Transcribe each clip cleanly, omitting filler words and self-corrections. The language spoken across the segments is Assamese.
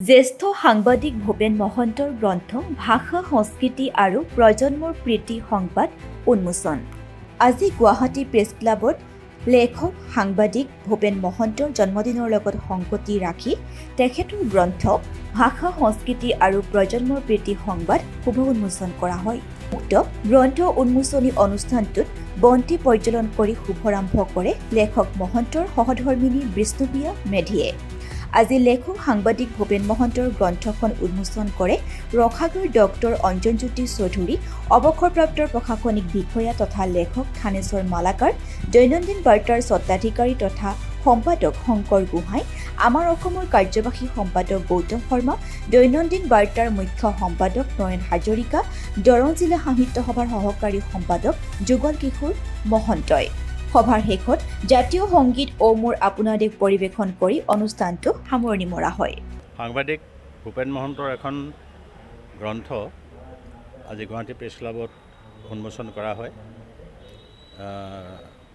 জ্যেষ্ঠ সাংবাদিক ভূপেন মহন্তৰ গ্ৰন্থ ভাষা সংস্কৃতি আৰু প্ৰজন্মৰ প্ৰীতি সংবাদ উন্মোচন। আজি গুৱাহাটী প্ৰেছ ক্লাবত লেখক সাংবাদিক ভূপেন মহন্তৰ জন্মদিনৰ লগত সংগতি ৰাখি তেখেতৰ গ্ৰন্থ ভাষা সংস্কৃতি আৰু প্ৰজন্মৰ প্ৰীতি সংবাদ শুভ উন্মোচন কৰা হয়। উক্ত গ্ৰন্থ উন্মোচনী অনুষ্ঠানটোত বন্তি প্ৰজ্বলন কৰি শুভাৰম্ভ কৰে লেখক মহন্তৰ সহধৰ্মিনী বিষ্ণুপ্ৰিয়া মেধিয়ে। আজি লেখক সাংবাদিক ভূপেন মহন্তৰ গ্ৰন্থখন উন্মোচন কৰে ৰসাগৰ ডক্টৰ অঞ্জনজ্যোতি চৌধুৰী, অৱসৰপ্ৰাপ্ত প্ৰশাসনিক বিষয়া তথা লেখক থানেশ্বৰ মালাকাৰ, দৈনন্দিন বাৰ্তাৰ স্বত্বাধিকাৰী তথা সম্পাদক শংকৰ গোহাঁই, আমাৰ অসমৰ কাৰ্যবাহী সম্পাদক গৌতম শৰ্মা, দৈনন্দিন বাৰ্তাৰ মুখ্য সম্পাদক নয়ন হাজৰিকা, দৰং জিলা সাহিত্য সভাৰ সহকাৰী সম্পাদক যুগল কিশোৰ মহন্তই। সভাৰ শেষত জাতীয় সংগীত অ' মোৰ আপোনাৰ দেশ পৰিৱেশন কৰি অনুষ্ঠানটো সামৰণি মৰা হয়। সাংবাদিক ভূপেন মহন্তৰ এখন গ্ৰন্থ আজি গুৱাহাটী প্ৰেছ ক্লাবত উন্মোচন কৰা হয়।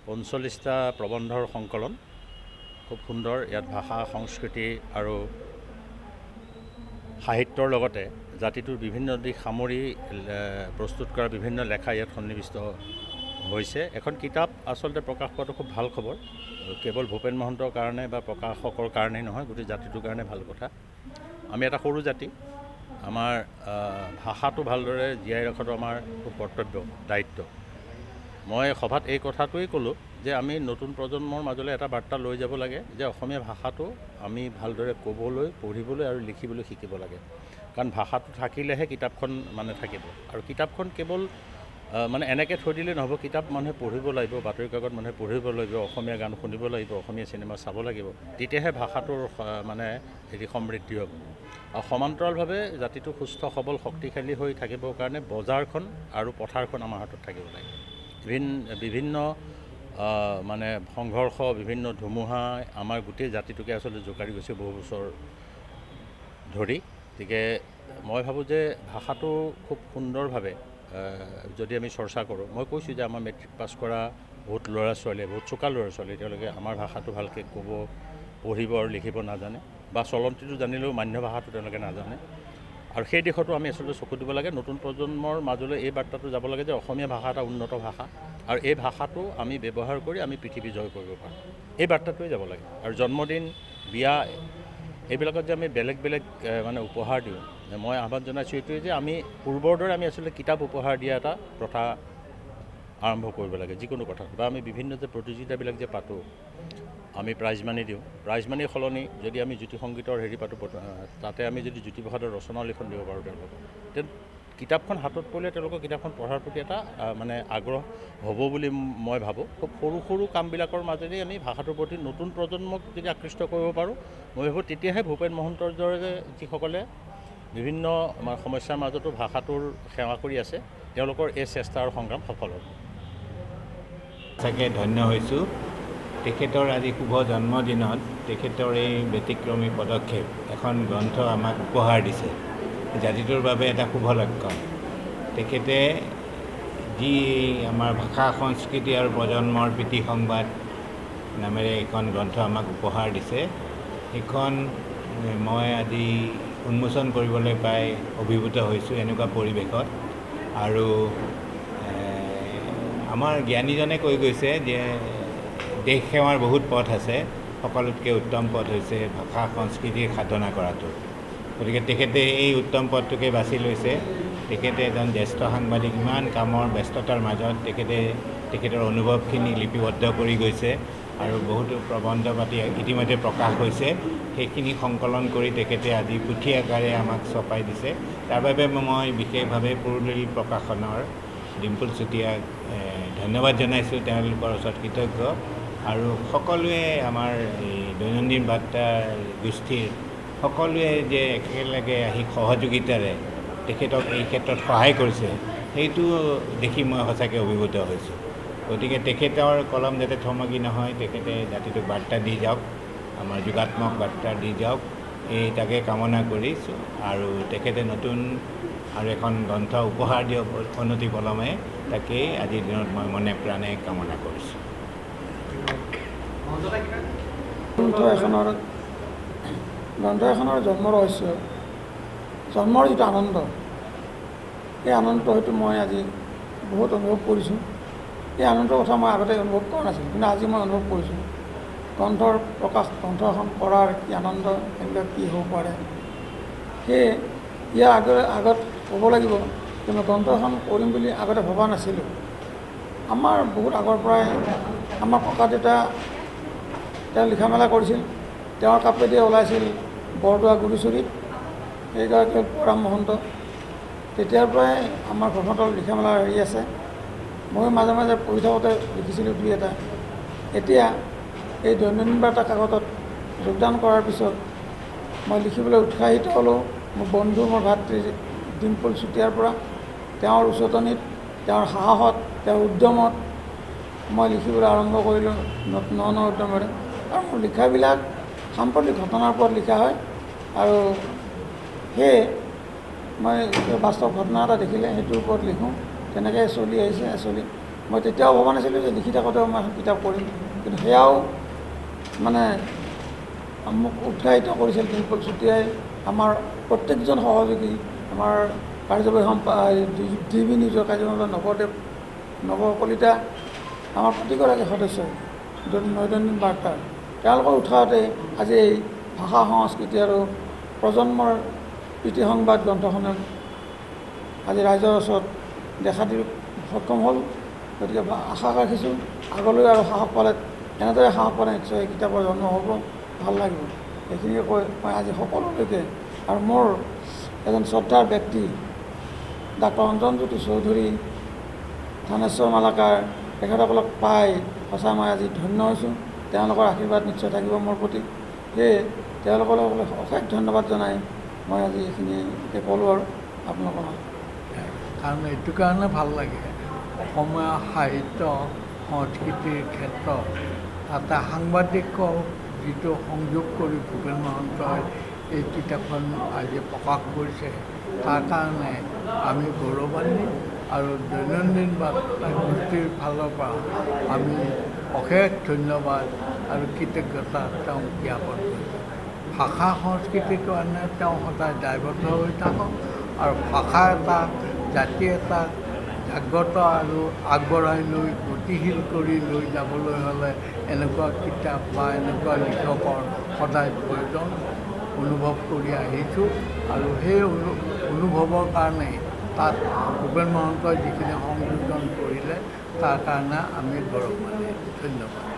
৪৫টা প্ৰবন্ধৰ সংকলন, খুব সুন্দৰ। ইয়াত ভাষা সংস্কৃতি আৰু সাহিত্যৰ লগতে জাতিটোৰ বিভিন্ন দিশ সামৰি প্ৰস্তুত কৰা বিভিন্ন লেখা ইয়াত সন্নিৱিষ্ট হৈছে। এখন কিতাপ আচলতে প্ৰকাশ পোৱাটো খুব ভাল খবৰ। কেৱল ভূপেন মহন্তৰ কাৰণে বা প্ৰকাশকৰ কাৰণেই নহয়, গোটেই জাতিটোৰ কাৰণে ভাল কথা। আমি এটা সৰু জাতি, আমাৰ ভাষাটো ভালদৰে জীয়াই ৰখাটো আমাৰ খুব কৰ্তব্য, দায়িত্ব। মই সভাত এই কথাটোৱেই ক'লোঁ যে আমি নতুন প্ৰজন্মৰ মাজলৈ এটা বাৰ্তা লৈ যাব লাগে যে অসমীয়া ভাষাটো আমি ভালদৰে ক'বলৈ, পঢ়িবলৈ আৰু লিখিবলৈ শিকিব লাগে। কাৰণ ভাষাটো থাকিলেহে কিতাপখন থাকিব। আৰু কিতাপখন কেৱল এনেকৈ থৈ দিলে নহ'ব। কিতাপ মানুহে পঢ়িব লাগিব, বাতৰি কাকত মানুহে পঢ়িব লাগিব, অসমীয়া গান শুনিব লাগিব, অসমীয়া চিনেমা চাব লাগিব। তেতিয়াহে ভাষাটোৰ সমৃদ্ধি হ'ব। আৰু সমান্তৰালভাৱে জাতিটো সুস্থ সবল শক্তিশালী হৈ থাকিবৰ কাৰণে বজাৰখন আৰু পথাৰখন আমাৰ হাতত থাকিব লাগে। বিভিন্ন সংঘৰ্ষ, বিভিন্ন ধুমুহাই আমাৰ গোটেই জাতিটোকে আচলতে জোকাৰি গৈছে বহু বছৰ ধৰি। গতিকে মই ভাবোঁ যে ভাষাটো খুব সুন্দৰভাৱে যদি আমি চৰ্চা কৰোঁ, মই কৈছোঁ যে আমাৰ মেট্ৰিক পাছ কৰা বহুত ল'ৰা ছোৱালীয়ে, বহুত চোকা ল'ৰা ছোৱালী, তেওঁলোকে আমাৰ ভাষাটো ভালকৈ ক'ব, পঢ়িব আৰু লিখিব নাজানে, বা চলন্তিটো জানিলেও মান্য ভাষাটো তেওঁলোকে নাজানে। আৰু সেই দিশতো আমি আচলতে চকু দিব লাগে। নতুন প্ৰজন্মৰ মাজলৈ এই বাৰ্তাটো যাব লাগে যে অসমীয়া ভাষা এটা উন্নত ভাষা, আৰু এই ভাষাটো আমি ব্যৱহাৰ কৰি আমি পৃথিৱী জয় কৰিব পাৰোঁ। এই বাৰ্তাটোৱে যাব লাগে। আৰু জন্মদিন, বিয়া, এইবিলাকত যে আমি বেলেগ বেলেগ উপহাৰ দিওঁ, মই আহ্বান জনাইছোঁ এইটোৱে যে আমি পূৰ্বৰ দৰে আমি আচলতে কিতাপ উপহাৰ দিয়া এটা প্ৰথা আৰম্ভ কৰিব লাগে যিকোনো কথাত। বা আমি বিভিন্ন যে প্ৰতিযোগিতাবিলাক যে পাতোঁ, আমি প্ৰাইজ মানি দিওঁ, প্ৰাইজ মানিৰ সলনি যদি আমি জ্যোতি সংগীতৰ পাতোঁ, তাতে আমি যদি জ্যোতিপ্ৰসাদৰ ৰচনাৱলী লিখন দিব পাৰোঁ তেওঁলোকক, তেতিয়া কিতাপখন হাতত পৰিলে তেওঁলোকৰ কিতাপখন পঢ়াৰ প্ৰতি এটা আগ্ৰহ হ'ব বুলি মই ভাবোঁ। খুব সৰু সৰু কামবিলাকৰ মাজেদি আমি ভাষাটোৰ প্ৰতি নতুন প্ৰজন্মক যদি আকৃষ্ট কৰিব পাৰোঁ, মই ভাবোঁ তেতিয়াহে ভূপেন মহন্তৰ দৰে যিসকলে বিভিন্ন সমস্যাৰ মাজতো ভাষাটোৰ সেৱা কৰি আছে, তেওঁলোকৰ এই চেষ্টা আৰু সংগ্ৰাম সফল হ'ব। সঁচাকৈ ধন্য হৈছোঁ। তেখেতৰ আজি শুভ জন্মদিনত তেখেতৰ এই ব্যতিক্ৰমী পদক্ষেপ, এখন গ্ৰন্থ আমাক উপহাৰ দিছে, জাতিটোৰ বাবে এটা শুভ লক্ষণ। তেখেতে যি আমাৰ ভাষা সংস্কৃতি আৰু প্ৰজন্মৰ প্ৰীতি সংবাদ নামেৰে এইখন গ্ৰন্থ আমাক উপহাৰ দিছে, সেইখন মই আজি উন্মোচন কৰিবলৈ পাই অভিভূত হৈছোঁ এনেকুৱা পৰিৱেশত। আৰু আমাৰ জ্ঞানীজনে কৈ গৈছে যে দেশ সেৱাৰ বহুত পথ আছে, সকলোতকৈ উত্তম পথ হৈছে ভাষা সংস্কৃতিৰ সাধনা কৰাটো। গতিকে তেখেতে এই উত্তম পথটোকে বাছি লৈছে। তেখেতে এজন জ্যেষ্ঠ সাংবাদিক, ইমান কামৰ ব্যস্ততাৰ মাজত তেখেতৰ অনুভৱখিনি লিপিবদ্ধ কৰি গৈছে, আৰু বহুতো প্ৰবন্ধ পাতি ইতিমধ্যে প্ৰকাশ হৈছে। সেইখিনি সংকলন কৰি তেখেতে আজি পুথি আকাৰে আমাক ছপাই দিছে। তাৰ বাবে মই বিশেষভাৱে পুৰুলিল প্ৰকাশনৰ ডিম্পুল চুতীয়াক ধন্যবাদ জনাইছোঁ, তেওঁলোকৰ ওচৰত কৃতজ্ঞ। আৰু সকলোৱে আমাৰ এই দৈনন্দিন বাৰ্তাৰ গোষ্ঠীৰ সকলোৱে যে একেলগে আহি সহযোগিতাৰে তেখেতক এই ক্ষেত্ৰত সহায় কৰিছে, সেইটো দেখি মই সঁচাকৈ অভিভূত হৈছোঁ। গতিকে তেখেতৰ কলম যাতে থমকি নহয়, তেখেতে জাতিটোক বাৰ্তা দি যাওক, আমাৰ যোগাত্মক বাৰ্তা দি যাওক, এই তাকে কামনা কৰিছোঁ। আৰু তেখেতে নতুন আৰু এখন গ্ৰন্থ উপহাৰ দিয়ক অনতি পলমে, তাকেই আজিৰ দিনত মই মনে প্ৰাণে কামনা কৰিছোঁ। গ্ৰন্থ এখনৰ গ্ৰন্থ এখনৰ জন্ম ৰহস্য, জন্মৰ যিটো আনন্দ, এই আনন্দ হয়তো মই আজি বহুত অনুভৱ কৰিছোঁ। এই আনন্দৰ কথা মই আগতে অনুভৱ কৰা নাছিলোঁ, কিন্তু আজি মই অনুভৱ কৰিছোঁ। গ্ৰন্থৰ প্ৰকাশ, গ্ৰন্থ এখন পঢ়াৰ কি আনন্দ, এনেকুৱা কি হ'ব পাৰে। সেয়ে ইয়াৰ আগত ক'ব লাগিব যে মই গ্ৰন্থ এখন কৰিম বুলি আগতে ভবা নাছিলোঁ। আমাৰ বহুত আগৰ পৰাই আমাৰ ককা দেউতা তেওঁ লিখা মেলা কৰিছিল। তেওঁৰ কাপেদি ওলাইছিল বৰদোৱা গুৰুচৰিত, সেইগৰাকী হ'ল পৰম মহন্ত। তেতিয়াৰ পৰাই আমাৰ ঘৰখনৰ লিখা মেলা হেৰি আছে। মই মাজে মাজে পঢ়ি থাকোঁতে লিখিছিলোঁ দুই এটা। এতিয়া এই দৈনন্দিন বাৰ্তা কাকতত যোগদান কৰাৰ পিছত মই লিখিবলৈ উৎসাহিত হ'লোঁ। মোৰ বন্ধু, মোৰ ভাতৃ ডিম্পল চুতীয়াৰ পৰা, তেওঁৰ উচতনিত, তেওঁৰ সাহসত, তেওঁৰ উদ্যমত মই লিখিবলৈ আৰম্ভ কৰিলোঁ ন উদ্যমেৰে। আৰু মোৰ লিখাবিলাক সাম্প্ৰতিক ঘটনাৰ ওপৰত লিখা হয়। আৰু সেয়ে মই বাস্তৱ ঘটনা এটা দেখিলে সেইটোৰ ওপৰত লিখোঁ। তেনেকৈ চলি আহিছে। মই তেতিয়াও ভবা নাছিলোঁ যে লিখি থাকোঁতেও মই এখন কিতাপ কৰিম, কিন্তু সেয়াও মানে মোক উৎসাহিত কৰিছিল ডিম্পল চুতীয়াই, আমাৰ প্ৰত্যেকজন সহযোগী, আমাৰ কাৰ্যবাহী DB নিউজৰ কাৰ্যবাহী নৱ কলিতা, আমাৰ প্ৰতিগৰাকী সদস্যই দৈনন্দিন বাৰ্তাৰ, তেওঁলোকৰ উৎসাহতে আজি এই ভাষা সংস্কৃতি আৰু প্ৰজন্মৰ প্ৰীতি সংবাদ গ্ৰন্থখনে আজি ৰাইজৰ ওচৰত দেখা দিব সক্ষম হ'ল। গতিকে আশা ৰাখিছোঁ আগলৈ আৰু সাহস পালে, এনেদৰে সাহস পালে নিশ্চয় এই কিতাপৰ জন্ম হ'ব, ভাল লাগিব। এইখিনিকে কৈ মই আজি সকলোলৈকে, আৰু মোৰ এজন শ্ৰদ্ধাৰ ব্যক্তি ডাক্তৰ অঞ্জনজ্যোতি চৌধুৰী, থানেশ্বৰ মালাকাৰ, তেখেতসকলক পাই সঁচাই মই আজি ধন্য হৈছোঁ। তেওঁলোকৰ আশীৰ্বাদ নিশ্চয় থাকিব মোৰ প্ৰতি। সেয়ে তেওঁলোকলৈ অশেষ ধন্যবাদ জনাই মই আজি এইখিনিকে ক'লোঁ আৰু আপোনালোকৰ মাজত। কাৰণ এইটো কাৰণে ভাল লাগে, অসমীয়া সাহিত্য সংস্কৃতিৰ ক্ষেত্ৰত এটা সাংবাদিকৰ যিটো সংযোগ কৰি ভূপেন মহন্তই এই কিতাপখন আজি প্ৰকাশ কৰিছে, তাৰ কাৰণে আমি গৌৰৱান্বিত। আৰু দৈনন্দিন বাৰ্তা গোষ্ঠীৰ ফালৰ পৰা আমি অশেষ ধন্যবাদ আৰু কৃতজ্ঞতা তেওঁক জ্ঞাপন কৰিছোঁ। ভাষা সংস্কৃতিৰ কাৰণে তেওঁ সদায় দায়বদ্ধ হৈ থাকক, আৰু ভাষা এটা, জাতি এটা জাগ্ৰত আৰু আগবঢ়াই লৈ গতিশীল কৰি লৈ যাবলৈ হ'লে এনেকুৱা কিতাপ বা এনেকুৱা লিখকৰ সদায় প্ৰয়োজন অনুভৱ কৰি আহিছোঁ। আৰু সেই অনুভৱৰ কাৰণে তাত ভূপেন মহন্তই যিখিনি সংযোজন কৰিলে তাৰ কাৰণে আমি গৌৰৱান্বিত। ধন্যবাদ।